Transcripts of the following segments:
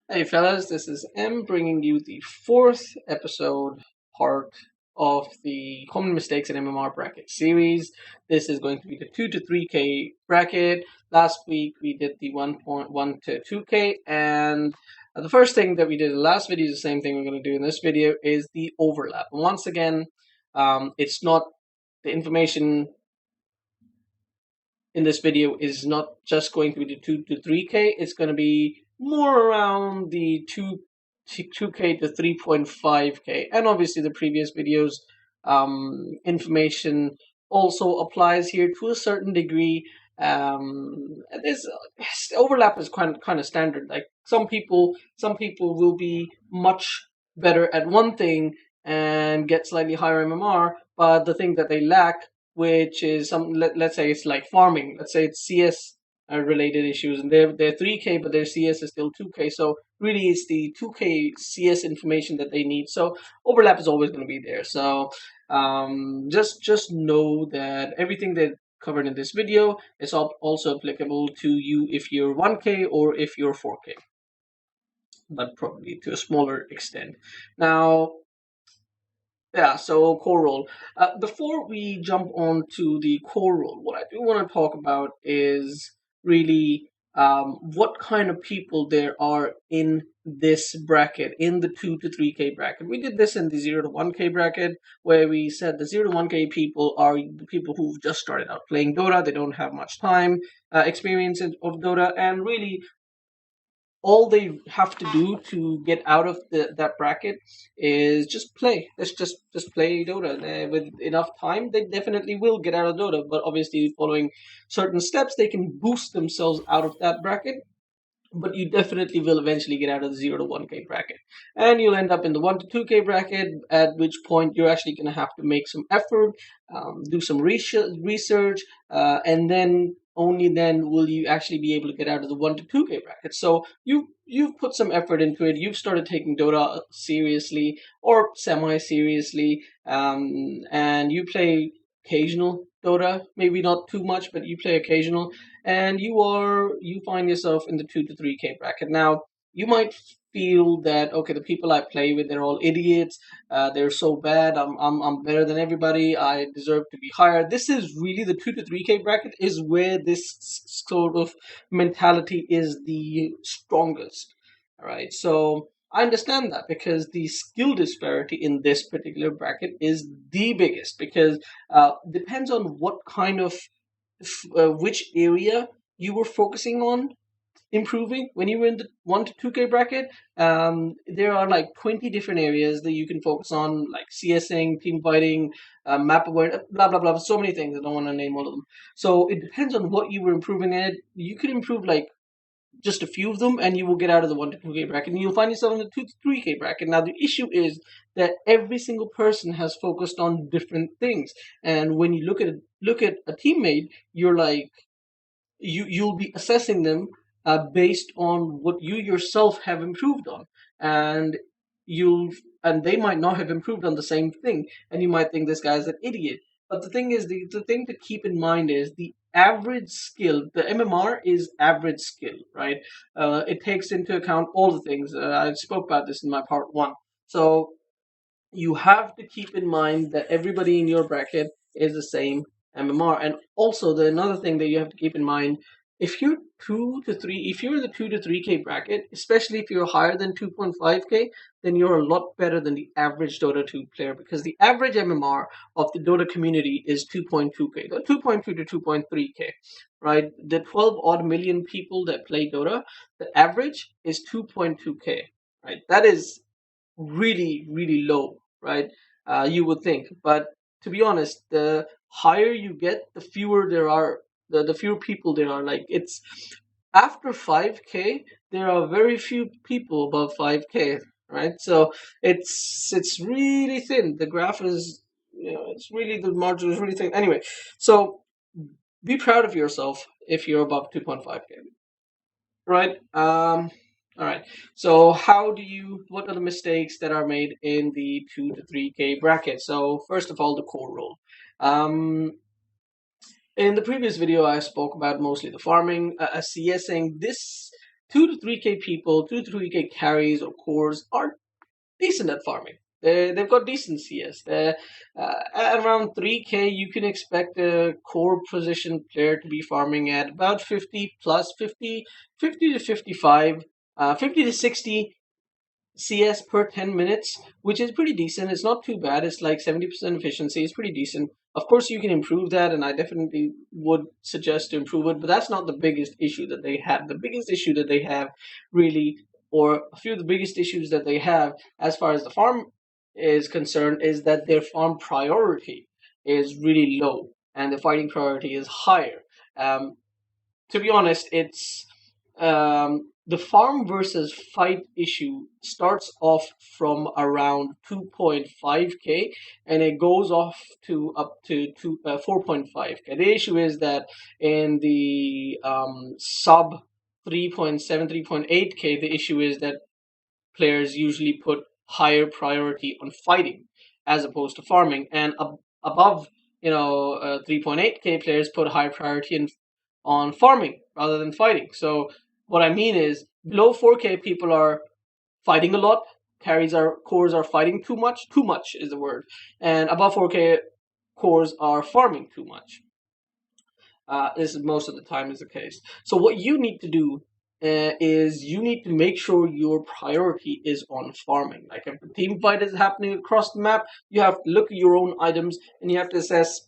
Hey fellas, this is M bringing you the fourth episode part of the Common Mistakes in MMR bracket series. This is going to be the 2 to 3K bracket. Last week we did the 1.1 to 2K, and the first thing that we did in the last video is the same thing we're going to do in this video is the overlap. And once again, it's not the information in this video is not just going to be the 2 to 3K, it's going to be more around the 2K to 3.5K. And obviously the previous videos information also applies here to a certain degree. This overlap is kind of standard. Like some people will be much better at one thing and get slightly higher MMR, but the thing that they lack, which is let's say it's like farming. Let's say it's CS related issues, and they're 3K, but their CS is still 2K. So really, it's the 2K CS information that they need. So overlap is always going to be there. So just know that everything that covered in this video is also applicable to you if you're 1K or if you're 4K, but probably to a smaller extent. Now, yeah, so core role. Before we jump on to the core role, what I do want to talk about is really what kind of people there are in this bracket, in the 2 to 3K bracket. We did this in the 0 to 1K bracket, where we said the 0 to 1K people are the people who've just started out playing Dota. They don't have much time, experience of Dota, and really all they have to do to get out of that bracket is just play. Let's just play Dota. With enough time, they definitely will get out of Dota. But obviously, following certain steps, they can boost themselves out of that bracket. But you definitely will eventually get out of the 0 to 1K bracket. And you'll end up in the 1 to 2K bracket, at which point you're actually going to have to make some effort, do some research, and then only then will you actually be able to get out of the 1 to 2K bracket. So you've put some effort into it. You've started taking Dota seriously or semi seriously, and you play occasional Dota, maybe not too much, but you play occasional, and you find yourself in the 2 to 3K bracket. Now you might feel that, okay, the people I play with, they're all idiots, they're so bad, I'm better than everybody, I deserve to be higher. This is really the 2 to 3K bracket is where this sort of mentality is the strongest. All right, so I understand that because the skill disparity in this particular bracket is the biggest, because depends on what kind of which area you were focusing on improving when you were in the 1 to 2K bracket. There are like 20 different areas that you can focus on, like CSing, team fighting, map awareness, blah blah blah. So many things. I don't want to name all of them. So it depends on what you were improving at. You could improve like just a few of them, and you will get out of the 1 to 2K bracket, and you'll find yourself in the 2 to 3K bracket. Now, the issue is that every single person has focused on different things, and when you look at a teammate, you're like you'll be assessing them based on what you yourself have improved on, and you'll and they might not have improved on the same thing, and you might think this guy's an idiot. But the thing is, the thing to keep in mind is the average skill. The MMR is average skill, right? It takes into account all the things. I spoke about this in my part one. So you have to keep in mind that everybody in your bracket is the same MMR. And also, another thing that you have to keep in mind, if you're if you're in the 2 to 3K bracket, especially if you're higher than 2.5K, then you're a lot better than the average Dota 2 player, because the average MMR of the Dota community is 2.2K, 2.2 to 2.3K, right? The 12 odd million people that play Dota, the average is 2.2K, right? That is really, really low, right? You would think, but to be honest, the higher you get, the fewer there are, the fewer people there are. Like it's after 5K, there are very few people above 5K, right? So it's really thin. The graph is, it's really, the margin is really thin. Anyway, so be proud of yourself if you're above 2.5K, right? All right. So what are the mistakes that are made in the 2 to 3K bracket? So first of all, the core role. Um, in the previous video, I spoke about mostly the farming, CSing. 2 to 3k people, 2 to 3k carries or cores are decent at farming. They've got decent CS. At around 3k, you can expect a core position player to be farming at about 50 plus 50 to 55, 50 to 60 CS per 10 minutes, which is pretty decent. It's not too bad. It's like 70% efficiency. It's pretty decent. Of course, you can improve that, and I definitely would suggest to improve it, but that's not the biggest issue that they have. The biggest issue that they have, really, or a few of the biggest issues that they have as far as the farm is concerned, is that their farm priority is really low and the fighting priority is higher. Um, to be honest, it's the farm versus fight issue starts off from around 2.5k and it goes off to up to 4.5k. The issue is that in the sub 3.7, 3.8k, the issue is that players usually put higher priority on fighting as opposed to farming, and above 3.8k players put high priority on farming rather than fighting. So what I mean is below 4k people are fighting a lot, cores are fighting too much, too much is the word, and above 4k cores are farming too much. This is most of the time is the case. So what you need to do is you need to make sure your priority is on farming. Like if a team fight is happening across the map, you have to look at your own items and you have to assess.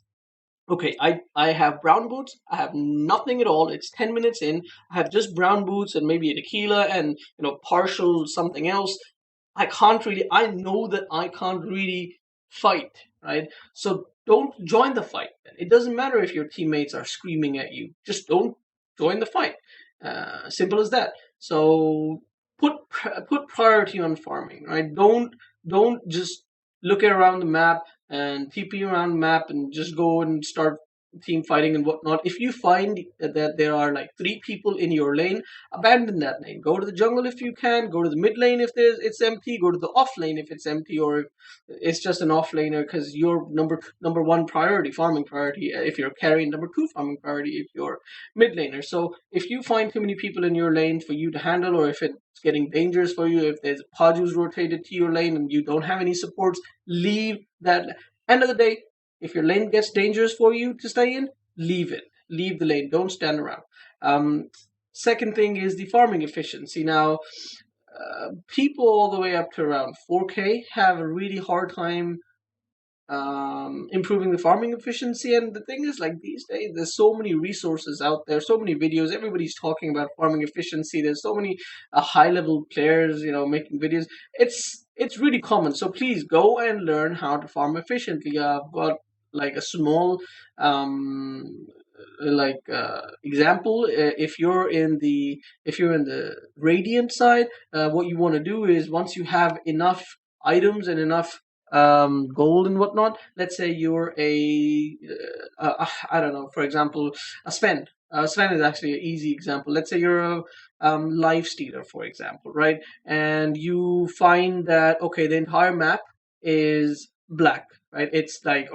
Okay, I have brown boots. I have nothing at all. It's 10 minutes in. I have just brown boots and maybe a tequila and partial something else. I know that I can't really fight, right? So don't join the fight. It doesn't matter if your teammates are screaming at you. Just don't join the fight. Simple as that. So put priority on farming, right? Don't just look around the map and TP around the map and just go and start team fighting and whatnot. If you find that there are like 3 people in your lane, abandon that lane. Go to the jungle if you can. Go to the mid lane if it's empty. Go to the off lane if it's empty, or if it's just an off laner because you're number one priority, farming priority. If you're carrying, number two farming priority if you're mid laner. So if you find too many people in your lane for you to handle, or if it's getting dangerous for you, if there's Paju's rotated to your lane and you don't have any supports, leave that. End of the day, if your lane gets dangerous for you to stay in, leave it. Leave the lane. Don't stand around. Second thing is the farming efficiency. Now, people all the way up to around 4k have a really hard time improving the farming efficiency. And the thing is, like these days, there's so many resources out there, so many videos. Everybody's talking about farming efficiency. There's so many high-level players, making videos. It's really common. So please go and learn how to farm efficiently. I've got like a small example. If you're in the radiant side, what you want to do is once you have enough items and enough gold and whatnot. Let's say you're I don't know, for example, a Sven. Sven is actually an easy example. Let's say you're a life stealer, for example, right? And you find that okay, the entire map is black, right? It's like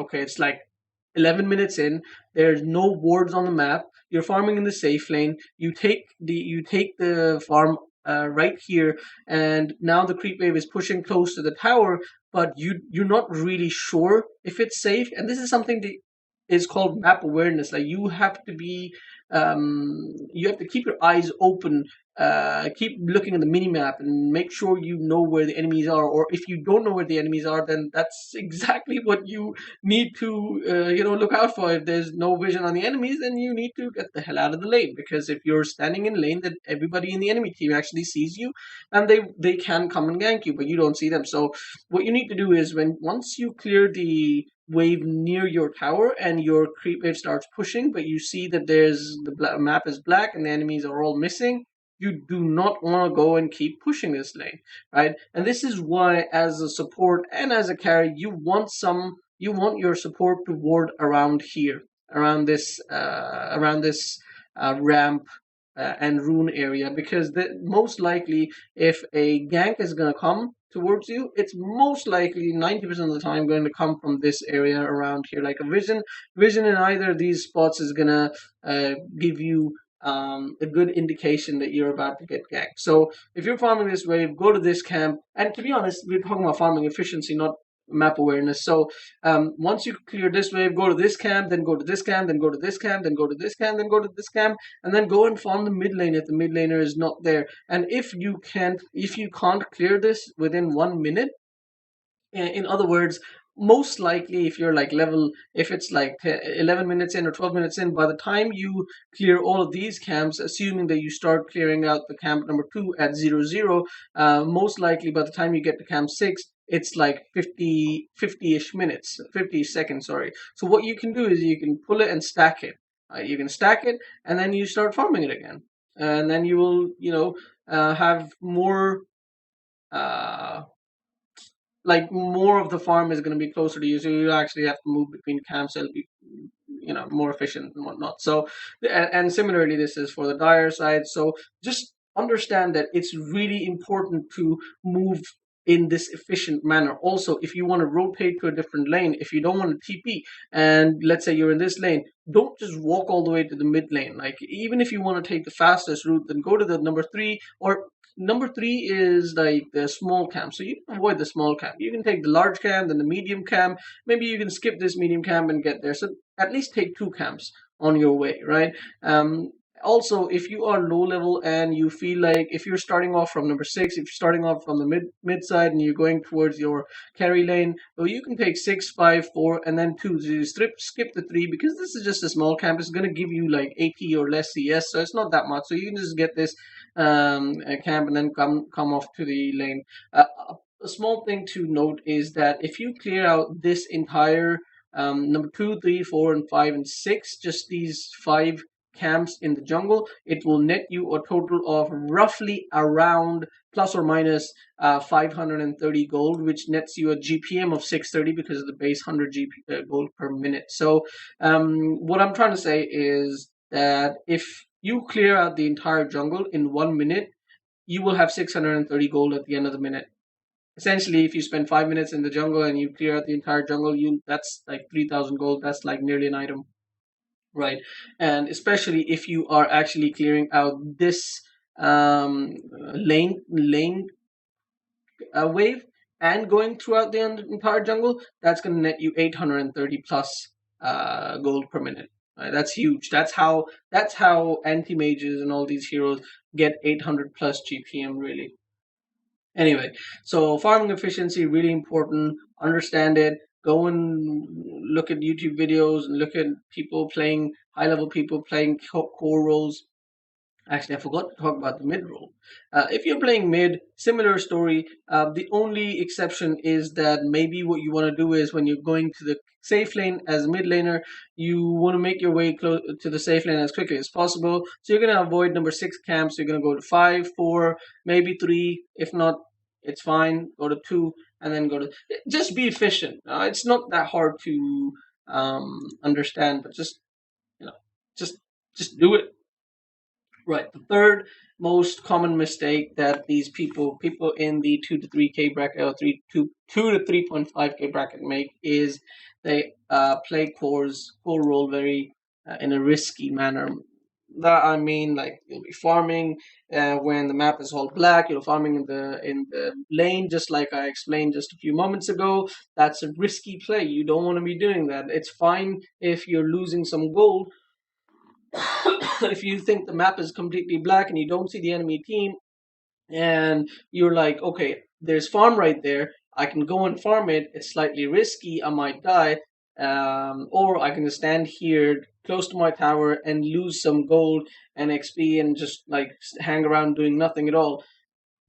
11 minutes in. There's no wards on the map. You're farming in the safe lane. You take the farm right here, and now the creep wave is pushing close to the tower, but you're not really sure if it's safe. And this is something that is called map awareness. Like you have to keep your eyes open, keep looking at the mini map and make sure you know where the enemies are. Or if you don't know where the enemies are, then that's exactly what you need to look out for. If there's no vision on the enemies, then you need to get the hell out of the lane, because if you're standing in lane, then everybody in the enemy team actually sees you, and they can come and gank you, but you don't see them. So what you need to do is once you clear the wave near your tower and your creep wave starts pushing, but you see that the map is black and the enemies are all missing, you do not want to go and keep pushing this lane, right? And this is why, as a support and as a carry, you want your support to ward around here, around this ramp and rune area, because most likely, if a gank is going to come towards you, it's most likely 90% of the time going to come from this area around here. Like a vision in either of these spots is going to give you a good indication that you're about to get ganked. So if you're farming this wave, go to this camp. And to be honest, we're talking about farming efficiency, not map awareness. So once you clear this wave, go to this camp, then go to this camp, then go to this camp, then go to this camp, then go to this camp, and then go and farm the mid lane if the mid laner is not there. And if you can't clear this within 1 minute, in other words, most likely if you're like if it's like 11 minutes in or 12 minutes in, by the time you clear all of these camps, assuming that you start clearing out the camp number 2 at 0 0, most likely by the time you get to camp 6, it's like 50-ish minutes, 50 seconds, sorry. So what you can do is you can pull it and stack it. You can stack it and then you start farming it again. And then you will, have more more of the farm is going to be closer to you, so you actually have to move between camps. It'll be more efficient and whatnot. So and similarly this is for the dire side. So just understand that it's really important to move in this efficient manner. Also, if you want to rotate to a different lane, if you don't want to TP, and let's say you're in this lane, don't just walk all the way to the mid lane. Like, even if you want to take the fastest route, then go to the number 3, or number 3 is like the small camp, so you can avoid the small camp. You can take the large camp, then the medium camp. Maybe you can skip this medium camp and get there. So at least take 2 camps on your way, right? Also, if you are low level and you feel like, if you're starting off from number 6, if you're starting off from the mid side and you're going towards your carry lane, well, you can take 6, 5, 4, and then 2. So you skip the 3, because this is just a small camp. It's going to give you like 80 or less CS, so it's not that much. So you can just get this camp and then come off to the lane. A small thing to note is that if you clear out this entire number 2, 3, 4, and 5, and 6, just these 5 camps in the jungle, it will net you a total of roughly around plus or minus 530 gold, which nets you a GPM of 630 because of the base 100 gold per minute. So what I'm trying to say is that if you clear out the entire jungle in 1 minute, you will have 630 gold at the end of the minute. Essentially, if you spend 5 minutes in the jungle and you clear out the entire jungle, that's like 3,000 gold. That's like nearly an item, right? And especially if you are actually clearing out this lane wave and going throughout the entire jungle, that's going to net you 830 plus gold per minute. Right? That's huge. That's how anti-mages and all these heroes get 800 plus GPM, really. Anyway, so farming efficiency, really important. Understand it. Go and look at YouTube videos and look at people playing, high-level people playing core roles. Actually, I forgot to talk about the mid role. If you're playing mid, similar story. The only exception is that maybe what you want to do is, when you're going to the safe lane as a mid laner, you want to make your way close to the safe lane as quickly as possible. So you're going to avoid number 6 camps. You're going to go to 5, 4, maybe 3. If not, it's fine. Go to 2, and then go to. Just be efficient. It's not that hard to understand, but just just do it. Right. The third most common mistake that these people in the 2 to 3K bracket, or 2 to 3.5K bracket make, is they play core role very in a risky manner. That I mean, like, you'll be farming when the map is all black. You're farming in the lane, just like I explained just a few moments ago. That's a risky play. You don't want to be doing that. It's fine if you're losing some gold. If you think the map is completely black and you don't see the enemy team, and you're like, okay, there's farm right there, I can go and farm it. It's slightly risky. I might die. Or I can stand here close to my tower and lose some gold and XP and just like hang around doing nothing at all.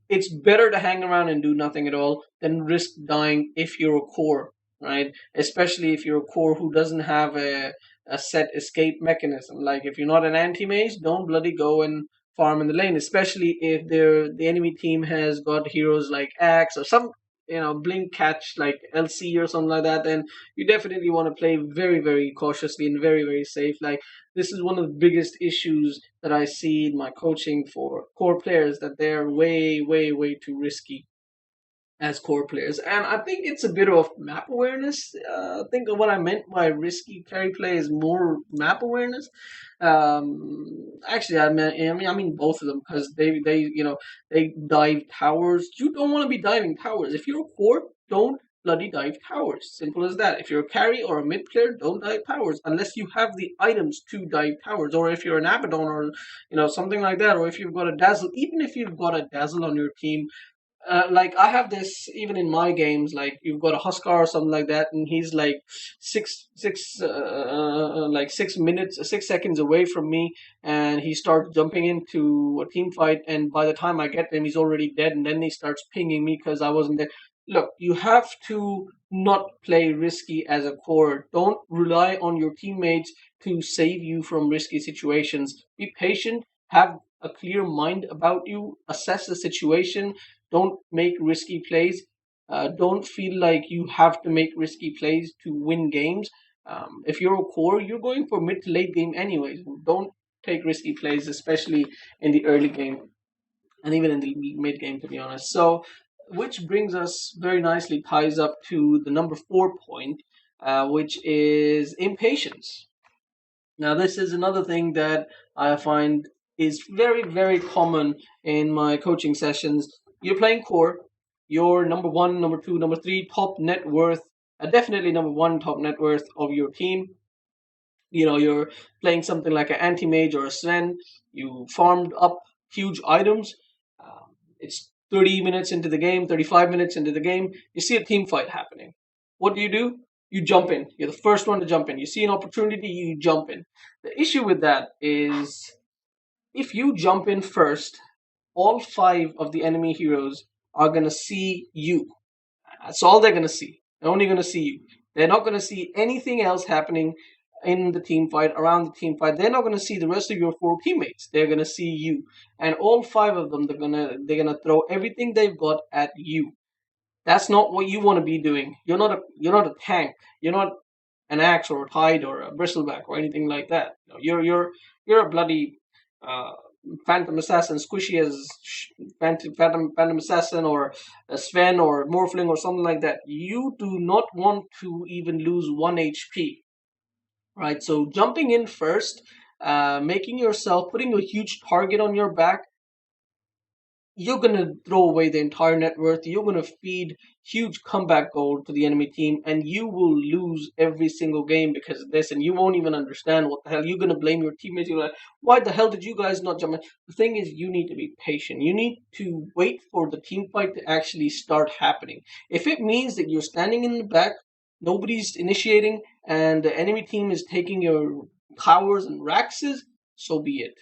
It's better to hang around and do nothing at all than risk dying if you're a core, right? Especially if you're a core who doesn't have a set escape mechanism. Like, if you're not an anti-mage, don't bloody go and farm in the lane, especially if the enemy team has got heroes like Axe or some blink catch like LC or something like that. Then you definitely want to play very, very cautiously and very, very safe. Like, this is one of the biggest issues that I see in my coaching for core players, that they're way, way, way too risky as core players. And I think it's a bit of map awareness. I think what I meant by risky carry play is more map awareness. Actually, I mean both of them because they dive towers. You don't want to be diving towers. If you're a core, don't bloody dive towers. Simple as that. If you're a carry or a mid player, don't dive towers unless you have the items to dive towers, or if you're an Abaddon or something like that, or if you've got a dazzle. Even if you've got a dazzle on your team, like I have this even in my games. Like you've got a Huskar or something like that, and he's like 6 minutes, 6 seconds away from me, and he starts jumping into a team fight. And by the time I get to him, he's already dead, and then he starts pinging me because I wasn't there. Look, you have to not play risky as a core. Don't rely on your teammates to save you from risky situations. Be patient. Have a clear mind about you. Assess the situation. Don't make risky plays. Don't feel like you have to make risky plays to win games. If you're a core, you're going for mid to late game anyways. Don't take risky plays, especially in the early game and even in the mid game, to be honest. So, which brings us very nicely ties up to the number 4 point, which is impatience. Now, this is another thing that I find is very, very common in my coaching sessions. You're playing core, your number one, number two, number three top net worth, definitely number one top net worth of your team. You're playing something like an anti mage or a Sven. You farmed up huge items. It's 30 minutes into the game, 35 minutes into the game. You see a team fight happening. What do? You jump in. You're the first one to jump in. You see an opportunity, you jump in. The issue with that is if you jump in first, all five of the enemy heroes are going to see you. That's all they're going to see. They're only going to see you. They're not going to see anything else happening in the team fight, around the team fight. They're not going to see the rest of your four teammates. They're going to see you. And all five of them, they're gonna throw everything they've got at you. That's not what you want to be doing. You're not a tank. You're not an axe or a tide or a bristleback or anything like that. You're a bloody uh, phantom assassin, squishy as phantom assassin or a Sven or Morphling or something like that. You do not want to even lose 1 HP, right? So jumping in first, making yourself putting a huge target on your back, you're going to throw away the entire net worth. You're going to feed huge comeback gold to the enemy team, and you will lose every single game because of this. And you won't even understand what the hell. You're going to blame your teammates. You're like, why the hell did you guys not jump in? The thing is, you need to be patient. You need to wait for the team fight to actually start happening. If it means that you're standing in the back, nobody's initiating, and the enemy team is taking your towers and raxes, so be it.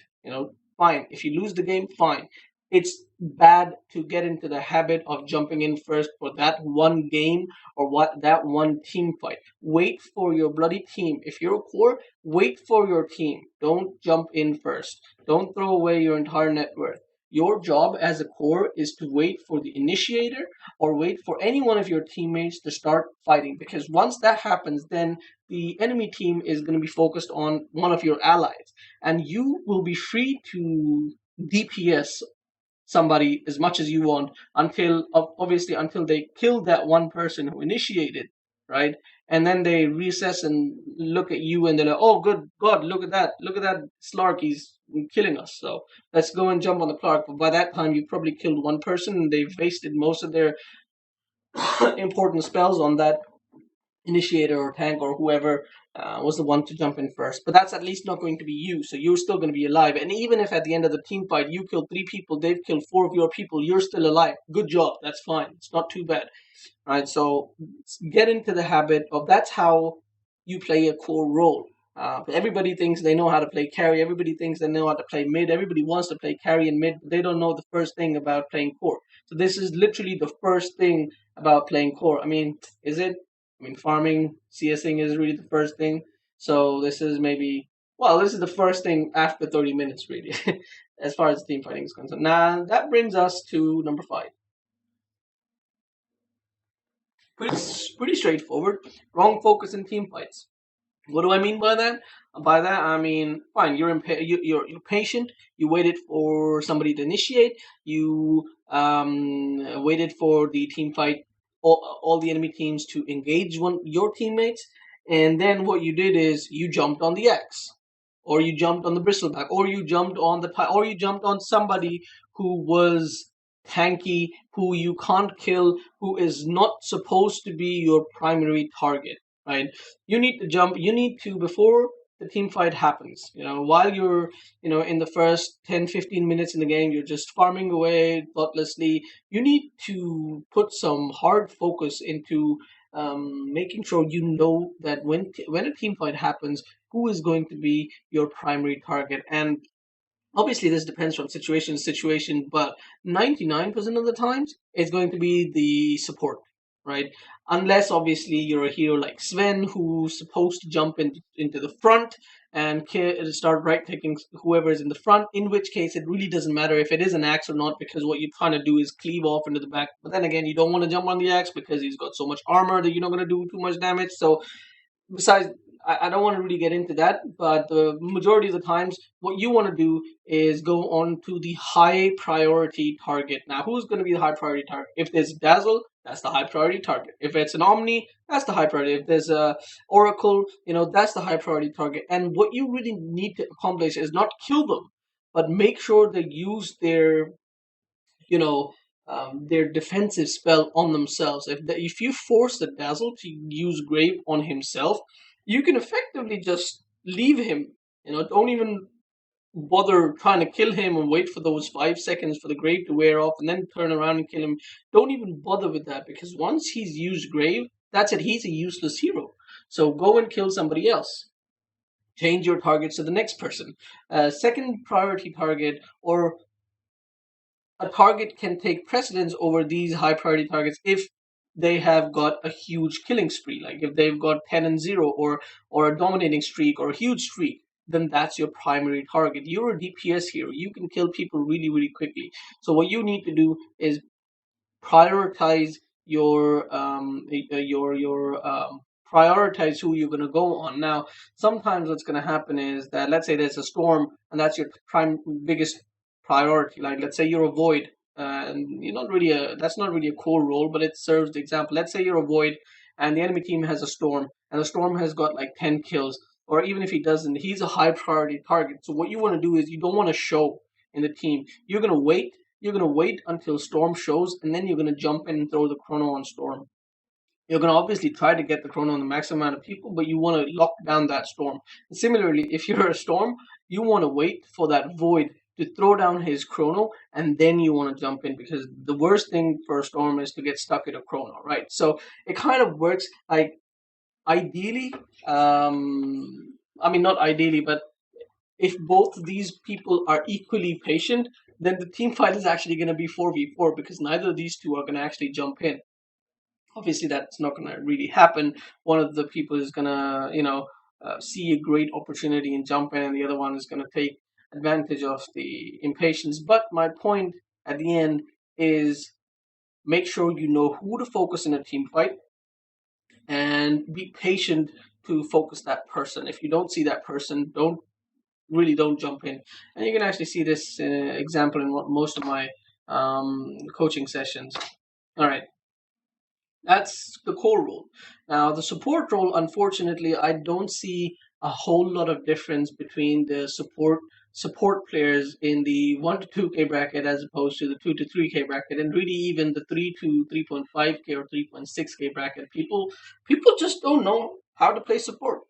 Fine. If you lose the game, fine. It's bad to get into the habit of jumping in first for that one game or that one team fight. Wait for your bloody team. If you're a core, wait for your team. Don't jump in first. Don't throw away your entire net worth. Your job as a core is to wait for the initiator or wait for any one of your teammates to start fighting, because once that happens, then the enemy team is going to be focused on one of your allies, and you will be free to DPS somebody as much as you want until obviously until they kill that one person who initiated, right? And then they recess and look at you and they're like, oh good god, look at that Slark, he's killing us, so let's go and jump on the Clark. But by that time you probably killed one person and they've wasted most of their important spells on that initiator or tank or whoever was the one to jump in first. But that's at least not going to be you, so you're still going to be alive. And even if at the end of the team fight you kill 3 people, they've killed 4 of your people, you're still alive. Good job. That's fine. It's not too bad. Right? So get into the habit of that's how you play a core role. Everybody thinks they know how to play carry. Everybody thinks they know how to play mid. Everybody wants to play carry and mid, but they don't know the first thing about playing core. So this is literally the first thing about playing core. I mean, is it? I mean, farming, CSing is really the first thing. So this is this is the first thing after 30 minutes, really, as far as team fighting is concerned. Now, that brings us to number 5. Pretty straightforward. Wrong focus in team fights. What do I mean by that? By that, I mean, fine, you're patient. You waited for somebody to initiate. You waited for the team fight, all the enemy teams to engage your teammates. And then what you did is you jumped on the X. or you jumped on the bristleback, or you jumped on or you jumped on somebody who was tanky, who you can't kill, who is not supposed to be your primary target, right? You need to jump. You need to, before the team fight happens, while you're, in the first 10, 15 minutes in the game, you're just farming away thoughtlessly. You need to put some hard focus into making sure you know that when a team fight happens, who is going to be your primary target. And obviously this depends from situation to situation, but 99% of the times it's going to be the support, right? Unless obviously you're a hero like Sven, who's supposed to jump into the front and start right taking whoever is in the front, in which case it really doesn't matter if it is an axe or not, because what you're trying to do is cleave off into the back. But then again, you don't want to jump on the axe because he's got so much armor that you're not going to do too much damage. So besides, I don't want to really get into that, but the majority of the times, what you want to do is go on to the high priority target. Now, who's going to be the high priority target? If there's Dazzle, that's the high priority target. If it's an Omni, that's the high priority. If there's a Oracle, that's the high priority target. And what you really need to accomplish is not kill them, but make sure they use you know, their defensive spell on themselves. If you force the Dazzle to use Grave on himself, you can effectively just leave him. Don't even bother trying to kill him and wait for those 5 seconds for the Grave to wear off and then turn around and kill him. Don't even bother with that, because once he's used Grave, that's it. He's a useless hero. So go and kill somebody else. Change your targets to the next person. Second priority target, or a target can take precedence over these high priority targets if they have got a huge killing spree. Like if they've got 10 and 0, or a dominating streak, or a huge streak, then that's your primary target. You're a DPS hero. You can kill people really, really quickly. So what you need to do is prioritize prioritize who you're going to go on. Now, sometimes what's going to happen is that, let's say there's a storm and that's your biggest priority. Like, let's say you're a void, and you're not really that's not really a core role, but it serves the example. Let's say you're a void and the enemy team has a storm, and the storm has got like 10 kills, or even if he doesn't, he's a high priority target. So what you want to do is, you don't want to show in the team. You're gonna wait until Storm shows, and then you're gonna jump in and throw the chrono on Storm. You're gonna obviously try to get the chrono on the maximum amount of people, but you want to lock down that Storm. And similarly, if you're a Storm, you want to wait for that Void to throw down his chrono, and then you want to jump in, because the worst thing for a Storm is to get stuck at a chrono, right? So it kind of works like, ideally, I mean, not ideally, but if both these people are equally patient, then the team fight is actually going to be 4v4, because neither of these two are going to actually jump in. Obviously, that's not going to really happen. One of the people is going to, see a great opportunity and jump in, and the other one is going to take advantage of the impatience. But my point at the end is, make sure you know who to focus in a team fight, and be patient to focus that person. If you don't see that person, don't jump in. And you can actually see this example in most of my coaching sessions. All right, that's the core role. Now, the support role, unfortunately, I don't see a whole lot of difference between the support players in the 1 to 2K bracket as opposed to the 2 to 3K bracket, and really even the 3 to 3.5K or 3.6K bracket. People just don't know how to play support.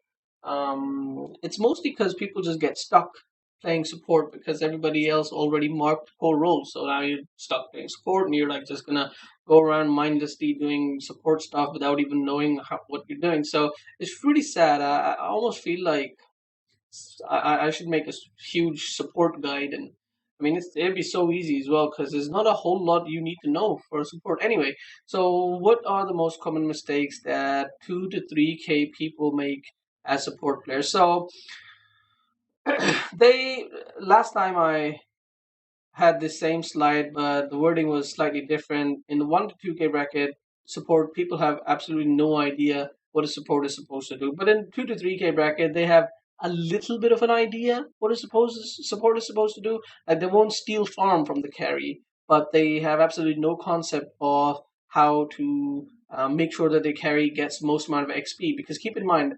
It's mostly because people just get stuck playing support because everybody else already marked core roles. So now you're stuck playing support, and you're like just gonna go around mindlessly doing support stuff without even knowing what you're doing. So it's really sad. I almost feel like I should make a huge support guide, and I mean it'd be so easy as well, because there's not a whole lot you need to know for support anyway. So what are the most common mistakes that 2 to 3K people make as support players? So they last time I had the same slide, but the wording was slightly different. In the 1 to 2K bracket, support people have absolutely no idea what a support is supposed to do. But in 2 to 3K bracket, they have a little bit of an idea what support is supposed to do. Like, they won't steal farm from the carry, but they have absolutely no concept of how to make sure that the carry gets most amount of XP. Because keep in mind,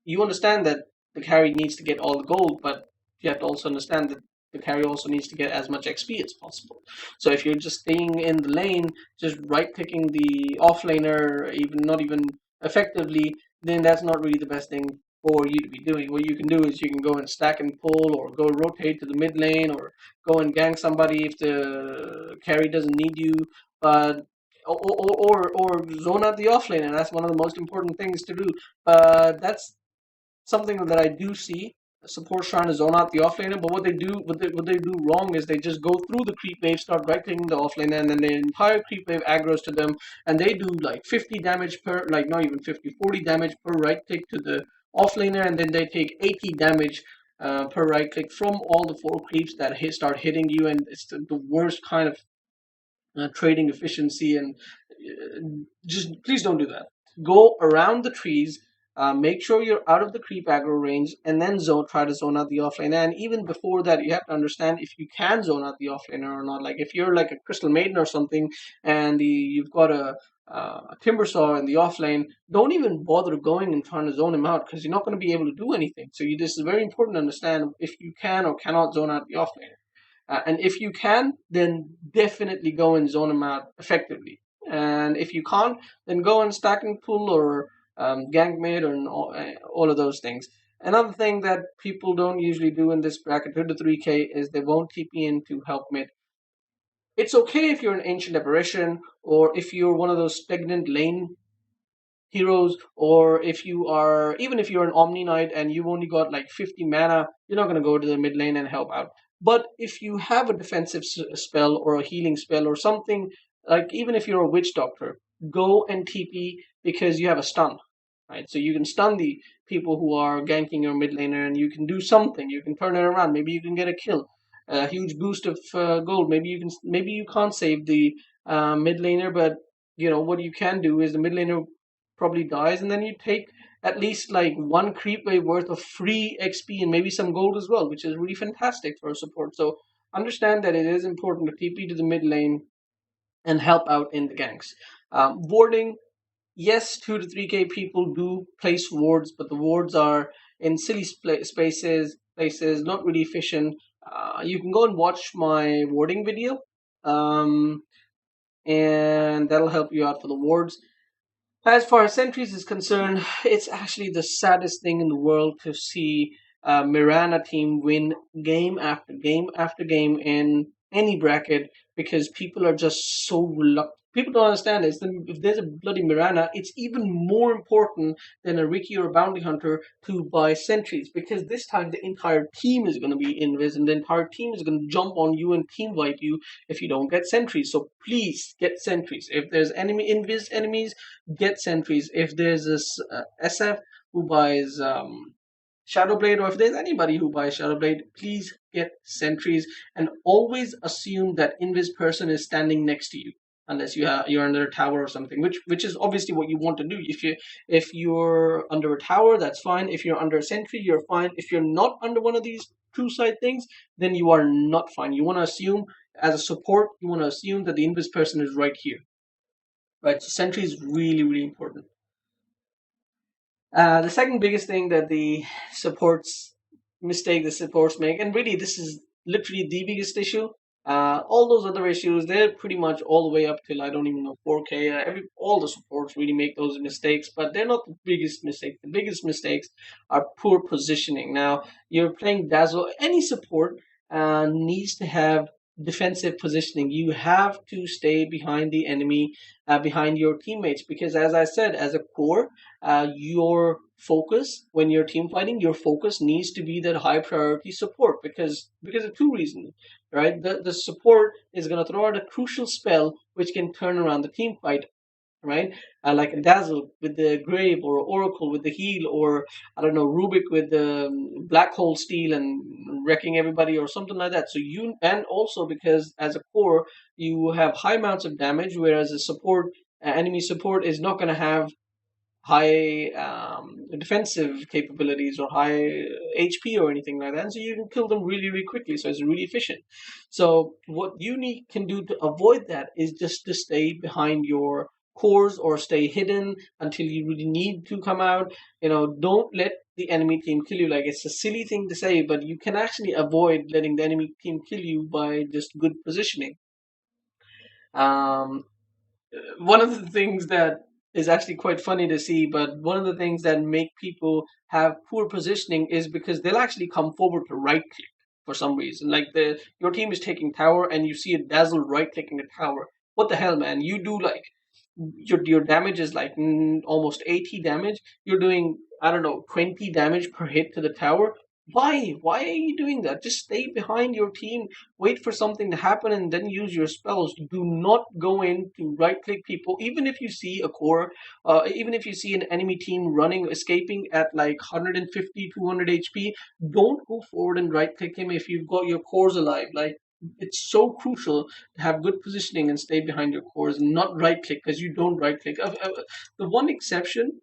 you understand that the carry needs to get all the gold, but you have to also understand that the carry also needs to get as much XP as possible. So if you're just staying in the lane, just right clicking the offlaner, even not even effectively, then that's not really the best thing for you to be doing. What you can do is you can go and stack and pull, or go rotate to the mid lane, or go and gank somebody if the carry doesn't need you. But or zone out the offlane, and that's one of the most important things to do. That's something that I do see supports trying to zone out the offlaner, but what they do wrong is they just go through the creep wave, start right clicking the offlaner, and then the entire creep wave aggroes to them, and they do like 50 damage per, like not even 50, 40 damage per right click to the offlaner, and then they take 80 damage per right click from all the four creeps that start hitting you, and it's the worst kind of trading efficiency. And just please don't do that. Go around the trees, make sure you're out of the creep aggro range, and then try to zone out the offlaner. And even before that, you have to understand if you can zone out the offlaner or not. Like if you're like a Crystal Maiden or something, and you've got a Timbersaw in the offlane, don't even bother going and trying to zone him out, because you're not going to be able to do anything. So this is very important to understand if you can or cannot zone out the offlaner. And if you can, then definitely go and zone them out effectively. And if you can't, then go and stack and pull, or gank mid, or all of those things. Another thing that people don't usually do in this bracket, 2 to 3K, is they won't TP in to help mid. It's okay if you're an Ancient Apparition, or if you're one of those stagnant lane heroes, or even if you're an Omni Knight and you've only got like 50 mana, you're not going to go to the mid lane and help out. But if you have a defensive spell or a healing spell or something, like even if you're a Witch Doctor, go and TP, because you have a stun, right? So you can stun the people who are ganking your mid laner, and you can do something. You can turn it around. Maybe you can get a kill, a huge boost of gold. Maybe you can't save the mid laner, but what you can do is the mid laner probably dies, and then you take at least like one creep wave worth of free XP and maybe some gold as well, which is really fantastic for support. So understand that it is important to TP to the mid lane and help out in the ganks. Warding, yes, 2 to 3K people do place wards, but the wards are in silly places, not really efficient. You can go and watch my warding video, and that'll help you out for the wards. As far as sentries is concerned, it's actually the saddest thing in the world to see Mirana team win game after game after game in any bracket, because people are just so reluctant. People don't understand this. If there's a bloody Mirana, it's even more important than a Riki or a Bounty Hunter to buy sentries, because this time the entire team is going to be invis, and the entire team is going to jump on you and team wipe you if you don't get sentries. So please get sentries. If there's invis enemies, get sentries. If there's this SF who buys Shadowblade, or if there's anybody who buys Shadowblade, please get sentries, and always assume that invis person is standing next to you, unless you're under a tower or something, which is obviously what you want to do. If you're under a tower, that's fine. If you're under a sentry, you're fine. If you're not under one of these two side things, then you are not fine. You want to assume, as a support, you want to assume that the invis person is right here, right? So sentry is really, really important. The second biggest thing that the supports make, and really this is literally the biggest issue. All those other issues, they're pretty much all the way up till, I don't even know, 4K. All the supports really make those mistakes, but they're not the biggest mistakes. The biggest mistakes are poor positioning. Now, you're playing Dazzle. Any support needs to have defensive positioning. You have to stay behind the enemy, behind your teammates, because as I said, as a core, your focus when you're team fighting, your focus needs to be that high priority support, because of two reasons, right? The support is going to throw out a crucial spell which can turn around the team fight, right? Like a Dazzle with the Grave, or Oracle with the Heal, or I don't know, Rubik with the Black Hole Steal and wrecking everybody, or something like that. So and also because as a core you have high amounts of damage, whereas a support, enemy support, is not going to have high defensive capabilities or high HP or anything like that, and so you can kill them really, really quickly. So it's really efficient. So what you can do to avoid that is just to stay behind your cores or stay hidden until you really need to come out. Don't let the enemy team kill you. Like, it's a silly thing to say, but you can actually avoid letting the enemy team kill you by just good positioning. Um, One of the things that is actually quite funny to see, but one of the things that make people have poor positioning is because they'll actually come forward to right click for some reason. Like, your team is taking tower and you see a dazzle right clicking a tower. What the hell, man? You do like your damage is like almost 80 damage. You're doing, I don't know, 20 damage per hit to the tower. Why are you doing that? Just stay behind your team, wait for something to happen, and then use your spells. Do not go in to right click people. Even if you see a core, even if you see an enemy team running, escaping at like 150, 200 HP, don't go forward and right click him if you've got your cores alive. Like, it's so crucial to have good positioning and stay behind your cores and not right click, because you don't right click. The one exception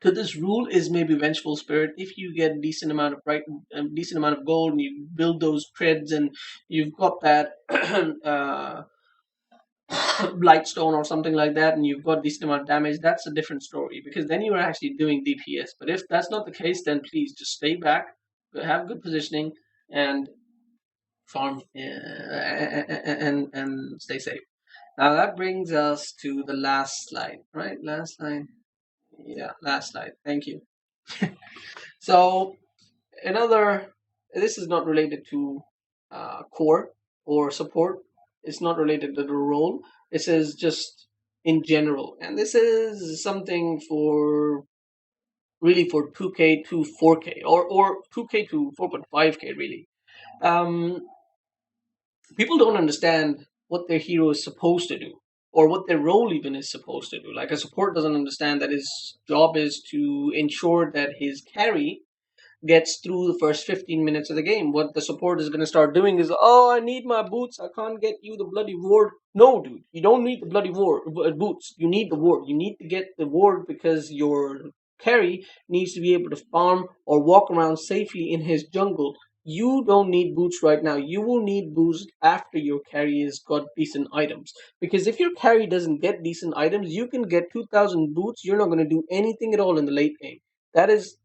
to this rule is maybe Vengeful Spirit. If you get decent amount of gold and you build those treads and you've got that Blightstone or something like that, and you've got decent amount of damage, that's a different story, because then you're actually doing DPS. But if that's not the case, then please just stay back, have good positioning, and farm and stay safe. Now that brings us to the last slide, right? Last slide. Yeah, last slide. Thank you. So another, this is not related to core or support. It's not related to the role. This is just in general, and this is something for really for 2K to 4K or 2K to 4.5K really. Um, People don't understand what their hero is supposed to do or what their role even is supposed to do. Like, a support doesn't understand that his job is to ensure that his carry gets through the first 15 minutes of the game. What the support is going to start doing is, oh, I need my boots. I can't get you the bloody ward. No, dude, you don't need the bloody boots. You need the ward. You need to get the ward because your carry needs to be able to farm or walk around safely in his jungle. You don't need boots right now. You will need boots after your carry has got decent items. Because if your carry doesn't get decent items, you can get 2,000 boots. You're not going to do anything at all in the late game. That is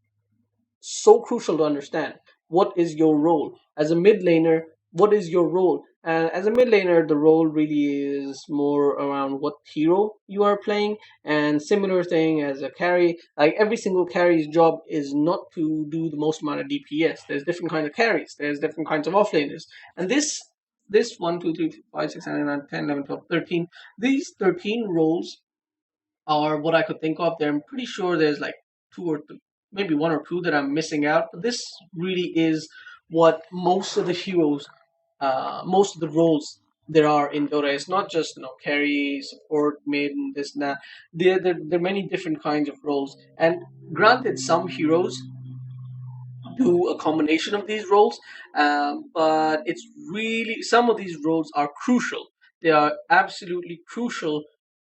so crucial to understand. What is your role as a mid laner? What is your role? And as a mid laner, the role really is more around what hero you are playing. And similar thing as a carry, like every single carry's job is not to do the most amount of DPS. There's different kinds of carries. There's different kinds of offlaners, and this 1, 2, 3, 4, 5, 6, 7, 8, 9, 10, 11, 12, 13. These 13 roles are what I could think of. There, I'm pretty sure there's like two or maybe one or two that I'm missing out. But this really is what most of the heroes, most of the roles there are in Dota. It's not just carry, support, mid, and this and that. There are many different kinds of roles. And granted, some heroes do a combination of these roles, but it's really, some of these roles are crucial. They are absolutely crucial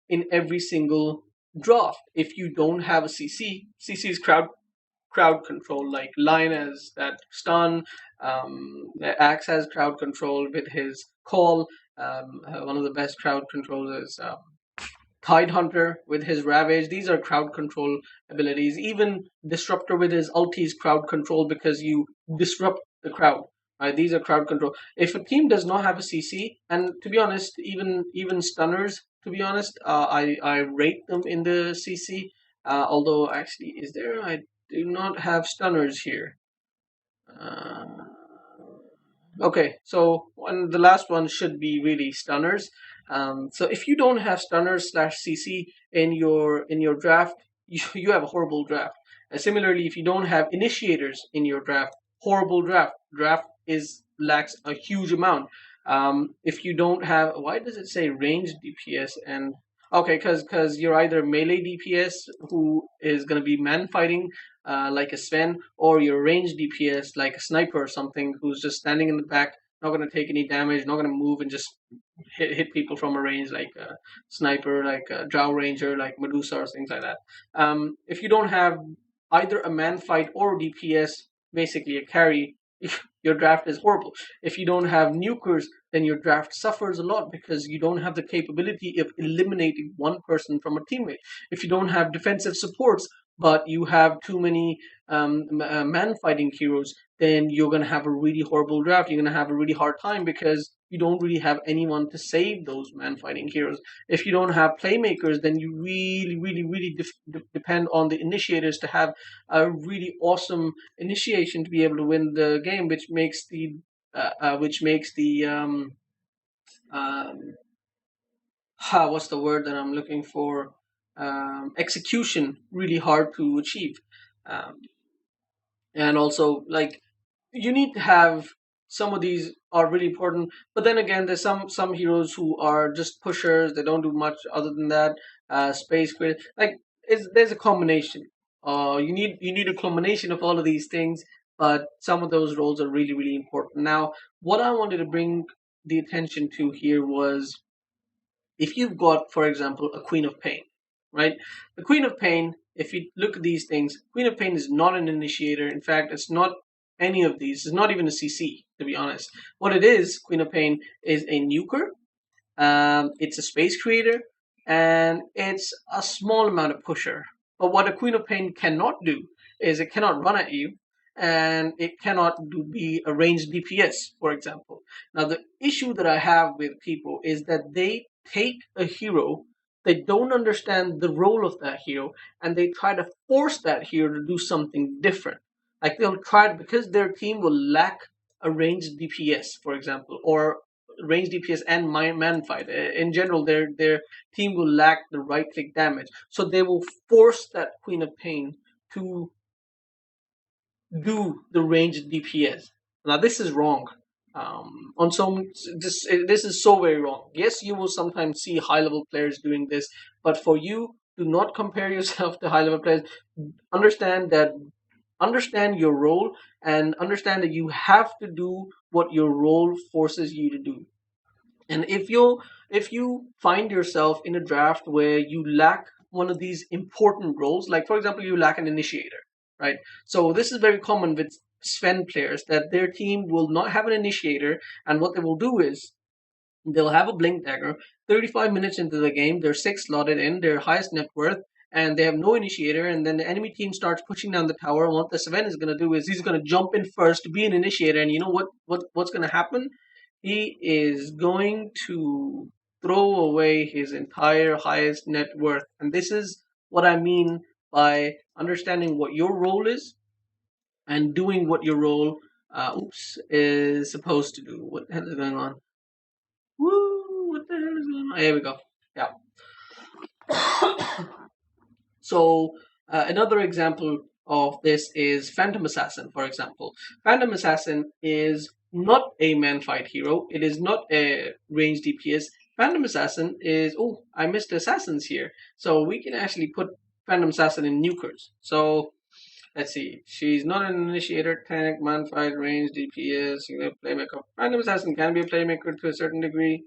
in every single draft. If you don't have a CC is crowd control. Like Lion has that stun, Axe has crowd control with his call. One of the best crowd controls is Tidehunter with his Ravage. These are crowd control abilities. Even Disruptor with his ulti crowd control, because you disrupt the crowd. Right? These are crowd control. If a team does not have a CC, and to be honest, even stunners, to be honest, I rate them in the CC. Although actually, is there? I do not have stunners here. Uh, Okay, so the last one should be really stunners. So if you don't have stunners slash CC in your draft, you have a horrible draft. Similarly, if you don't have initiators in your draft, horrible draft. Draft is lacks a huge amount. If you don't have, why does it say ranged DPS and okay, because you're either melee DPS who is gonna be man fighting like a Sven, or your range DPS like a sniper or something who's just standing in the back, not going to take any damage, not going to move and just hit people from a range, like a sniper, like a Drow Ranger, like Medusa or things like that. If you don't have either a man fight or DPS, basically a carry, your draft is horrible. If you don't have nukers then your draft suffers a lot because you don't have the capability of eliminating one person from a teammate. If you don't have defensive supports, but you have too many man fighting heroes, then you're going to have a really horrible draft. You're going to have a really hard time because you don't really have anyone to save those man fighting heroes. If you don't have playmakers, then you really depend on the initiators to have a really awesome initiation to be able to win the game, which makes the um, what's the word that I'm looking for? Execution really hard to achieve. Um, and also, like, you need to have some of these are really important, but then again, there's some heroes who are just pushers. They don't do much other than that. Space grid, like, there's a combination. You need a combination of all of these things, but some of those roles are really important. Now, what I wanted to bring the attention to here was, if you've got, for example, a Queen of Pain, right? The Queen of Pain, if you look at these things, Queen of Pain is not an initiator. In fact, it's not any of these. It's not even a CC, to be honest. What it is, Queen of Pain, is a nuker. It's a space creator, and it's a small amount of pusher. But what a Queen of Pain cannot do is it cannot run at you, and it cannot be a ranged DPS, for example. Now, the issue that I have with people is that they take a hero, they don't understand the role of that hero, and they try to force that hero to do something different. Like, they'll try, because their team will lack a ranged DPS, for example, or range DPS and man fight. In general, their team will lack the right click damage, so they will force that Queen of Pain to do the ranged DPS. Now, this is wrong. On some, this is so very wrong. Yes, you will sometimes see high level players doing this, but for you, do not compare yourself to high level players. Understand that, understand your role, and understand that you have to do what your role forces you to do. And if you find yourself in a draft where you lack one of these important roles, like for example, you lack an initiator, right? So this is very common with Sven players, that their team will not have an initiator, and what they will do is they'll have a blink dagger. 35 minutes into the game, they're six slotted in, their highest net worth, and they have no initiator. And then the enemy team starts pushing down the tower. And what the Sven is going to do is he's going to jump in first to be an initiator. And you know what's going to happen? He is going to throw away his entire highest net worth. And this is what I mean by understanding what your role is and doing what your role is supposed to do. What the hell is going on? Woo! What the hell is going on? Here we go. Yeah. So another example of this is Phantom Assassin, for example. Phantom Assassin is not a man fight hero. It is not a range DPS. Phantom Assassin is, oh, I missed assassins here. So we can actually put Phantom Assassin in nukers. So let's see. She's not an initiator, tank, man fight, range, DPS, playmaker. Phantom Assassin can be a playmaker to a certain degree.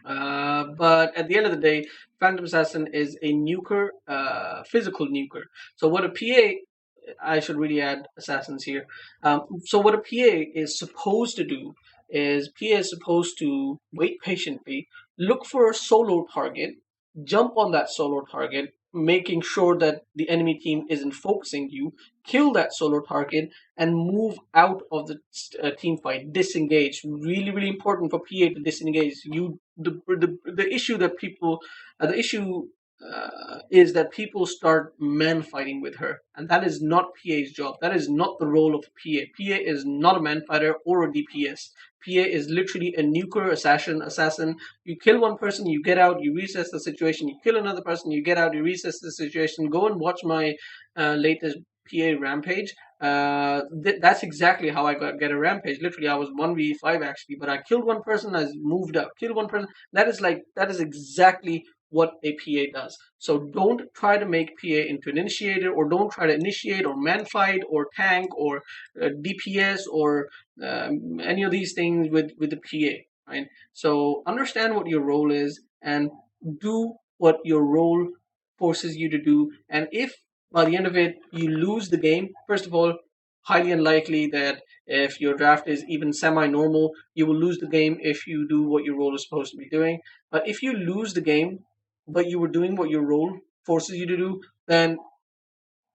But at the end of the day, Phantom Assassin is a nuker, physical nuker. So what a PA, I should really add assassins here. So what a PA is supposed to do is PA is supposed to wait patiently, look for a solo target, jump on that solo target, making sure that the enemy team isn't focusing you, kill that solo target, and move out of the team fight, disengage. Really important for PA to disengage. The issue that people, the issue is that people start man fighting with her, and that is not PA's job. That is not the role of PA. PA is not a man fighter or a DPS. PA is literally a nuker, assassin. You kill one person, you get out, you reassess the situation. You kill another person, you get out, you reassess the situation. Go and watch my latest PA rampage. That's exactly how I get a rampage. Literally, I was 1v5 actually, but I killed one person, I moved out, killed one person. That is exactly what a PA does. So don't try to make PA into an initiator, or don't try to initiate or man fight or tank or DPS or any of these things with the PA, right? So understand what your role is and do what your role forces you to do. And if by the end of it you lose the game, first of all, highly unlikely that if your draft is even semi-normal, you will lose the game if you do what your role is supposed to be doing. But if you lose the game, but you were doing what your role forces you to do, then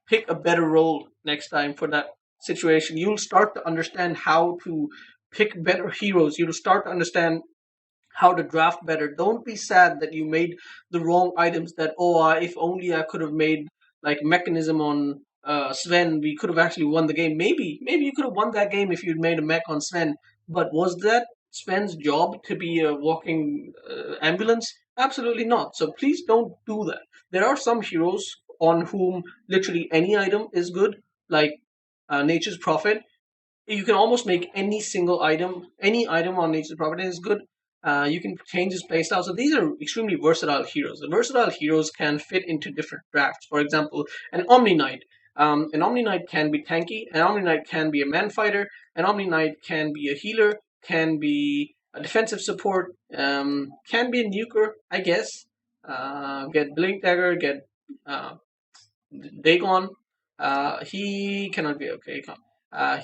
pick a better role next time for that situation. You'll start to understand how to pick better heroes. You'll start to understand how to draft better. Don't be sad that you made the wrong items. That if only I could have made like mechanism on Sven, we could have actually won the game. Maybe you could have won that game if you'd made a mech on Sven. But was that Sven's job to be a walking ambulance? Absolutely not. So please don't do that. There are some heroes on whom literally any item is good, like Nature's Prophet. You can almost make any item on Nature's Prophet is good. You can change his playstyle. So these are extremely versatile heroes. The versatile heroes can fit into different drafts. For example, an Omni Knight. An Omni Knight can be tanky. An Omni Knight can be a man fighter. An Omni Knight can be a healer. Can be a defensive support. Can be a nuker, I guess. Get Blink Dagger. Get Dagon. He cannot be okay.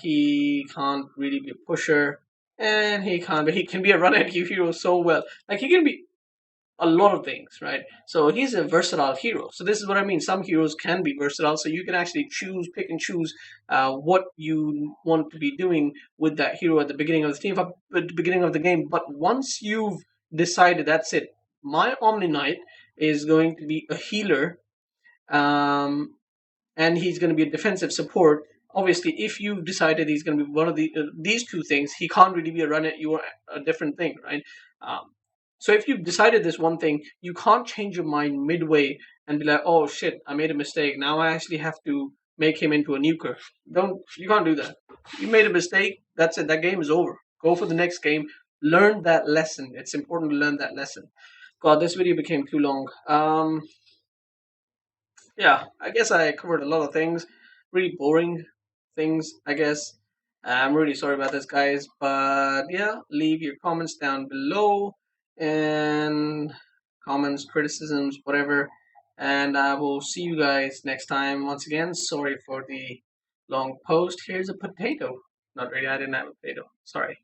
He can't really be a pusher, and he can't. But he can be a run at you hero so well. Like he can be a lot of things, right? So he's a versatile hero. So this is what I mean. Some heroes can be versatile, so you can actually pick and choose what you want to be doing with that hero at the beginning of the team, at the beginning of the game. But once you've decided that's it, my Omni Knight is going to be a healer. And he's going to be a defensive support. Obviously, if you've decided he's going to be one of these two things, he can't really be a run at you or a different thing, right? So if you've decided this one thing, you can't change your mind midway and be like, "Oh shit, I made a mistake. Now I actually have to make him into a nuker." You can't do that. You made a mistake. That's it. That game is over. Go for the next game. Learn that lesson. It's important to learn that lesson. God, this video became too long. Yeah, I guess I covered a lot of things, really boring things, I guess. I'm really sorry about this, guys, but yeah, leave your comments down below and comments, criticisms, whatever. And I will see you guys next time. Once again, sorry for the long post. Here's a potato. Not really, I didn't have a potato. Sorry.